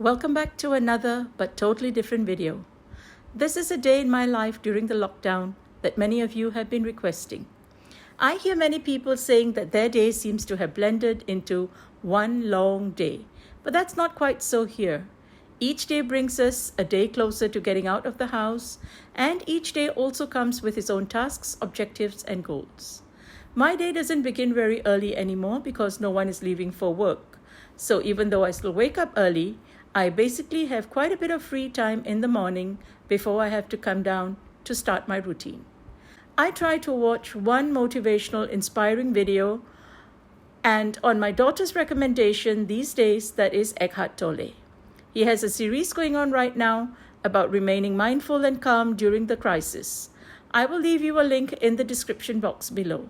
Welcome back to another but totally different video. This is a day in my life during the lockdown that many of you have been requesting. I hear many people saying that their day seems to have blended into one long day, but that's not quite so here. Each day brings us a day closer to getting out of the house, and each day also comes with its own tasks, objectives, and goals. My day doesn't begin very early anymore because no one is leaving for work. So even though I still wake up early, I basically have quite a bit of free time in the morning before I have to come down to start my routine. I try to watch one motivational, inspiring video, and on my daughter's recommendation these days, that is Eckhart Tolle. He has a series going on right now about remaining mindful and calm during the crisis. I will leave you a link in the description box below.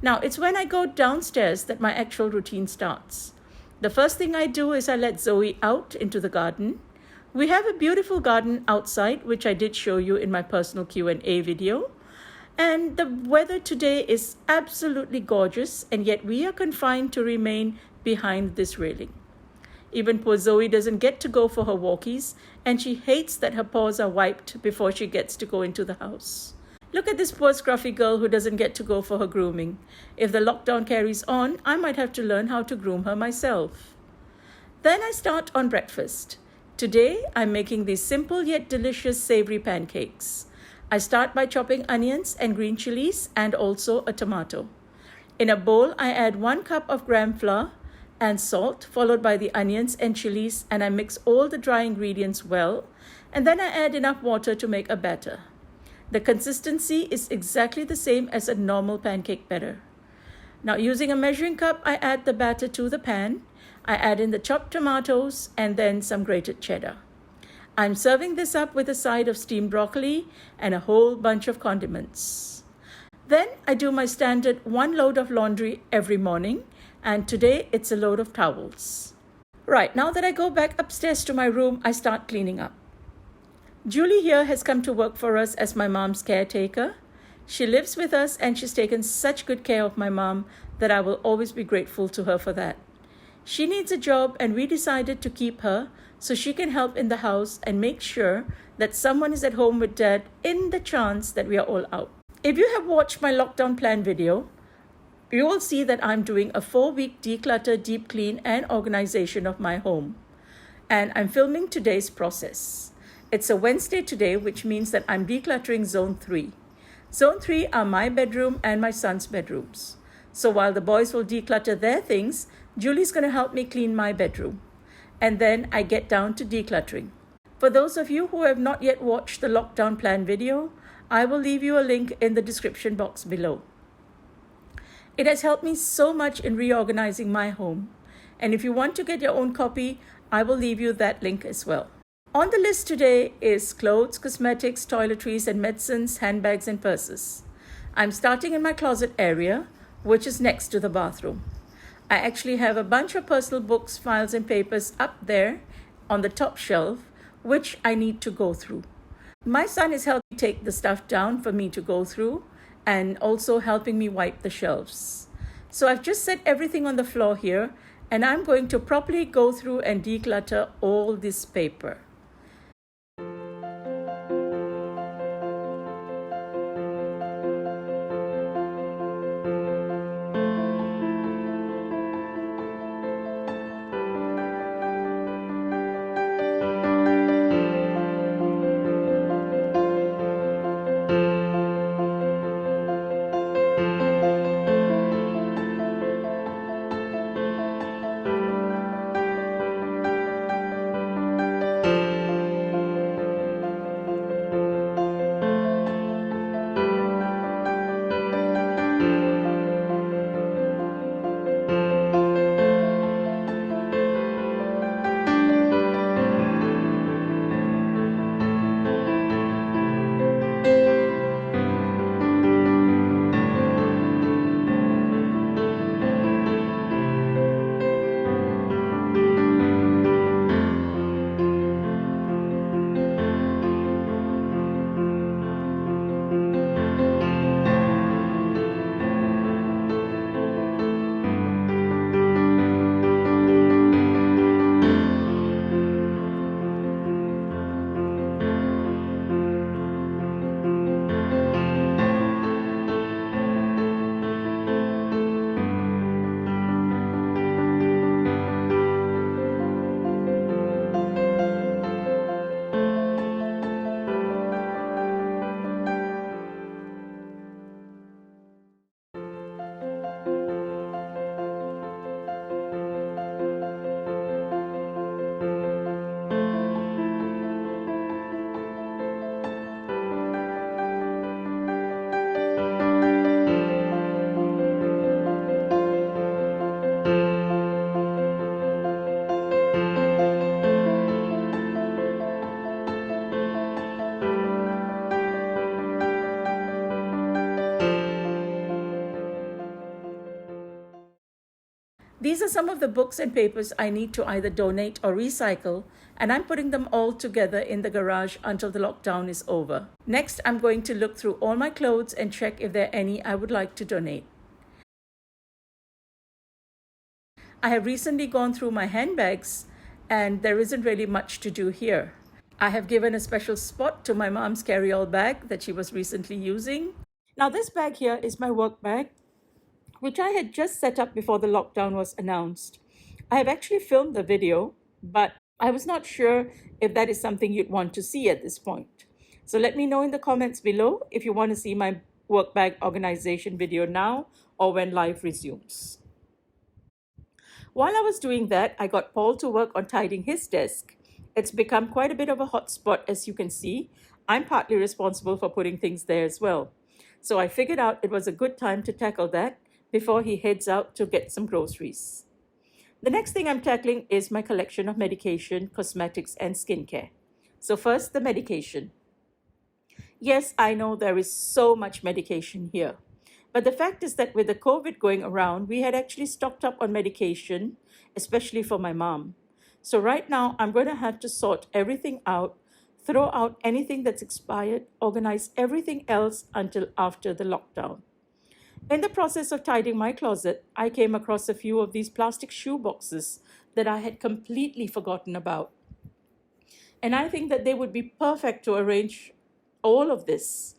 Now, it's when I go downstairs that my actual routine starts. The first thing I do is I let Zoe out into the garden. We have a beautiful garden outside, which I did show you in my personal Q&A video. And the weather today is absolutely gorgeous, and yet we are confined to remain behind this railing. Even poor Zoe doesn't get to go for her walkies, and she hates that her paws are wiped before she gets to go into the house. Look at this poor scruffy girl who doesn't get to go for her grooming. If the lockdown carries on, I might have to learn how to groom her myself. Then I start on breakfast. Today, I'm making these simple yet delicious savory pancakes. I start by chopping onions and green chilies and also a tomato. In a bowl, I add 1 cup of gram flour and salt, followed by the onions and chilies, and I mix all the dry ingredients well, and then I add enough water to make a batter. The consistency is exactly the same as a normal pancake batter. Now, using a measuring cup, I add the batter to the pan. I add in the chopped tomatoes and then some grated cheddar. I'm serving this up with a side of steamed broccoli and a whole bunch of condiments. Then I do my standard 1 load of laundry every morning, and today it's a load of towels. Right, now that I go back upstairs to my room, I start cleaning up. Julie here has come to work for us as my mom's caretaker. She lives with us and she's taken such good care of my mom that I will always be grateful to her for that. She needs a job and we decided to keep her so she can help in the house and make sure that someone is at home with Dad in the chance that we are all out. If you have watched my lockdown plan video, you will see that I'm doing a 4-week declutter, deep clean and organization of my home. And I'm filming today's process. It's a Wednesday today, which means that I'm decluttering Zone 3. Zone 3 are my bedroom and my son's bedrooms. So while the boys will declutter their things, Julie's going to help me clean my bedroom. And then I get down to decluttering. For those of you who have not yet watched the lockdown plan video, I will leave you a link in the description box below. It has helped me so much in reorganizing my home. And if you want to get your own copy, I will leave you that link as well. On the list today is clothes, cosmetics, toiletries, and medicines, handbags, and purses. I'm starting in my closet area, which is next to the bathroom. I actually have a bunch of personal books, files, and papers up there on the top shelf, which I need to go through. My son is helping me take the stuff down for me to go through and also helping me wipe the shelves. So I've just set everything on the floor here, and I'm going to properly go through and declutter all this paper. These are some of the books and papers I need to either donate or recycle, and I'm putting them all together in the garage until the lockdown is over. Next, I'm going to look through all my clothes and check if there are any I would like to donate. I have recently gone through my handbags, and there isn't really much to do here. I have given a special spot to my mom's carry-all bag that she was recently using. Now, this bag here is my work bag, which I had just set up before the lockdown was announced. I have actually filmed the video, but I was not sure if that is something you'd want to see at this point. So let me know in the comments below if you want to see my work bag organization video now or when life resumes. While I was doing that, I got Paul to work on tidying his desk. It's become quite a bit of a hot spot, as you can see. I'm partly responsible for putting things there as well. So I figured out it was a good time to tackle that before he heads out to get some groceries. The next thing I'm tackling is my collection of medication, cosmetics, and skincare. So first, the medication. Yes, I know there is so much medication here. But the fact is that with the COVID going around, we had actually stocked up on medication, especially for my mom. So right now, I'm going to have to sort everything out, throw out anything that's expired, organize everything else until after the lockdown. In the process of tidying my closet, I came across a few of these plastic shoe boxes that I had completely forgotten about. And I think that they would be perfect to arrange all of this.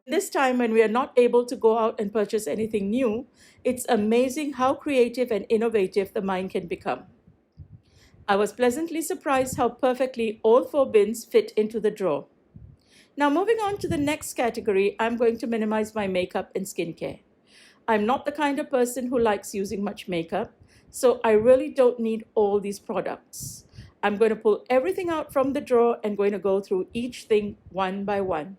This time when we are not able to go out and purchase anything new, it's amazing how creative and innovative the mind can become. I was pleasantly surprised how perfectly all 4 bins fit into the drawer. Now, moving on to the next category, I'm going to minimize my makeup and skincare. I'm not the kind of person who likes using much makeup, so I really don't need all these products. I'm going to pull everything out from the drawer and going to go through each thing one by one.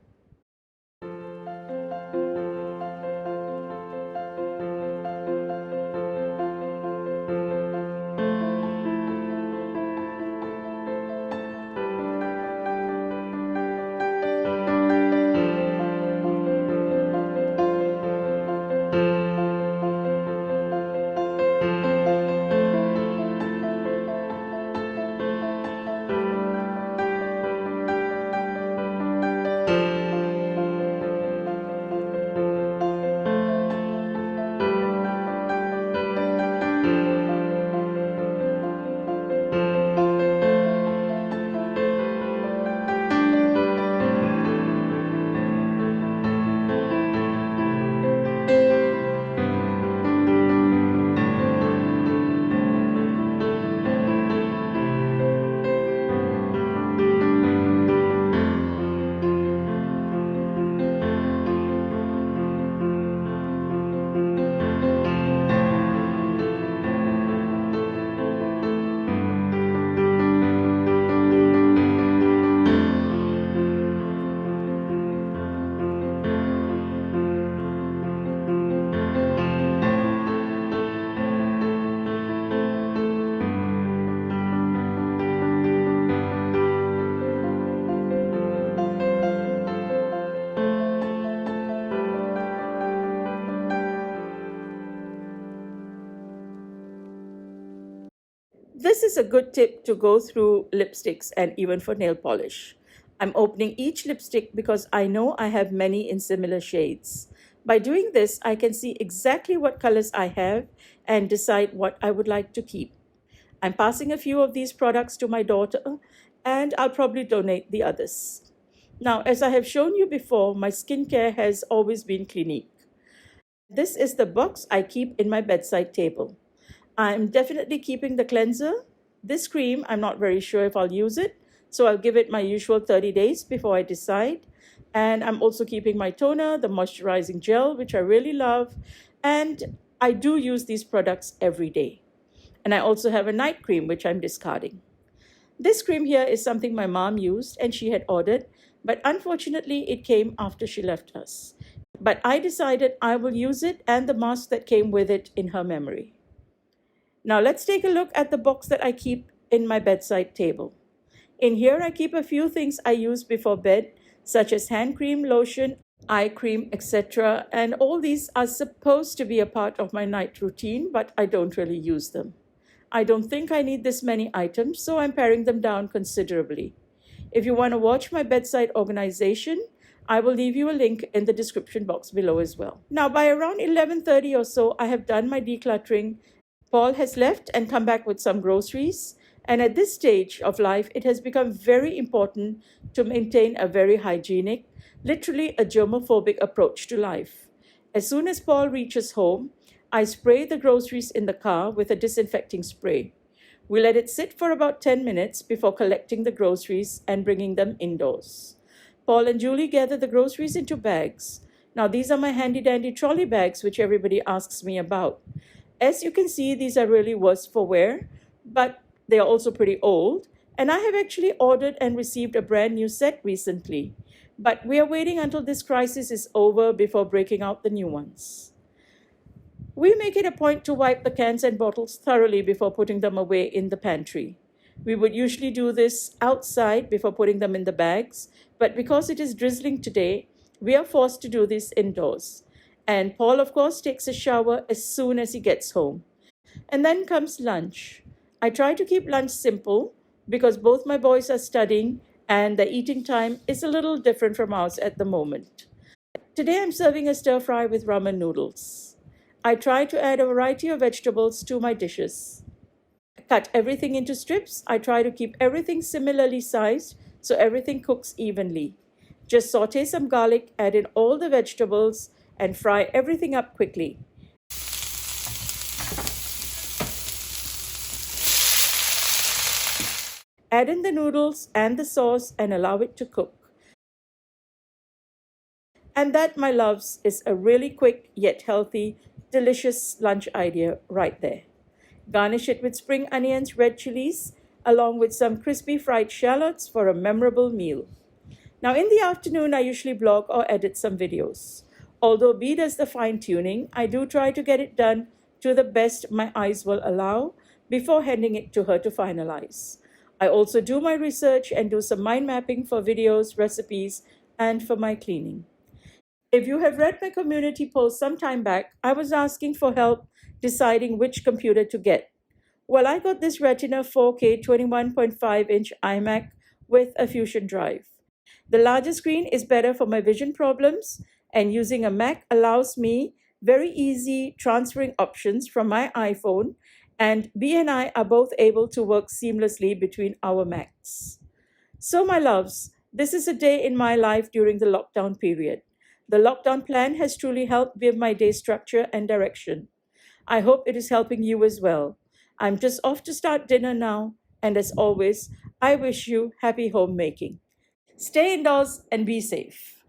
This is a good tip to go through lipsticks and even for nail polish. I'm opening each lipstick because I know I have many in similar shades. By doing this, I can see exactly what colors I have and decide what I would like to keep. I'm passing a few of these products to my daughter, and I'll probably donate the others. Now, as I have shown you before, my skincare has always been Clinique. This is the box I keep in my bedside table. I'm definitely keeping the cleanser. This cream, I'm not very sure if I'll use it, so I'll give it my usual 30 days before I decide. And I'm also keeping my toner, the moisturizing gel, which I really love. And I do use these products every day. And I also have a night cream, which I'm discarding. This cream here is something my mom used and she had ordered, but unfortunately it came after she left us. But I decided I will use it and the mask that came with it in her memory. Now let's take a look at the box that I keep in my bedside table. In here I keep a few things I use before bed, such as hand cream, lotion, eye cream, etc. And all these are supposed to be a part of my night routine, but I don't really use them. I don't think I need this many items, so I'm paring them down considerably. If you want to watch my bedside organization, I will leave you a link in the description box below as well. Now, by around 11:30 or so, I have done my decluttering. Paul has left and come back with some groceries. And at this stage of life, it has become very important to maintain a very hygienic, literally a germophobic approach to life. As soon as Paul reaches home, I spray the groceries in the car with a disinfecting spray. We let it sit for about 10 minutes before collecting the groceries and bringing them indoors. Paul and Julie gather the groceries into bags. Now, these are my handy-dandy trolley bags, which everybody asks me about. As you can see, these are really worse for wear, but they are also pretty old. And I have actually ordered and received a brand new set recently. But we are waiting until this crisis is over before breaking out the new ones. We make it a point to wipe the cans and bottles thoroughly before putting them away in the pantry. We would usually do this outside before putting them in the bags, but because it is drizzling today, we are forced to do this indoors. And Paul, of course, takes a shower as soon as he gets home. And then comes lunch. I try to keep lunch simple because both my boys are studying and the eating time is a little different from ours at the moment. Today I'm serving a stir fry with ramen noodles. I try to add a variety of vegetables to my dishes. Cut everything into strips. I try to keep everything similarly sized so everything cooks evenly. Just saute some garlic, add in all the vegetables, and fry everything up quickly. Add in the noodles and the sauce and allow it to cook. And that, my loves, is a really quick yet healthy, delicious lunch idea right there. Garnish it with spring onions, red chilies, along with some crispy fried shallots for a memorable meal. Now, in the afternoon, I usually blog or edit some videos. Although B does the fine tuning, I do try to get it done to the best my eyes will allow before handing it to her to finalize. I also do my research and do some mind mapping for videos, recipes, and for my cleaning. If you have read my community post some time back, I was asking for help deciding which computer to get. Well, I got this Retina 4K 21.5-inch iMac with a Fusion drive. The larger screen is better for my vision problems, and using a Mac allows me very easy transferring options from my iPhone, and B and I are both able to work seamlessly between our Macs. So, my loves, this is a day in my life during the lockdown period. The lockdown plan has truly helped give my day structure and direction. I hope it is helping you as well. I'm just off to start dinner now, and as always, I wish you happy homemaking. Stay indoors and be safe.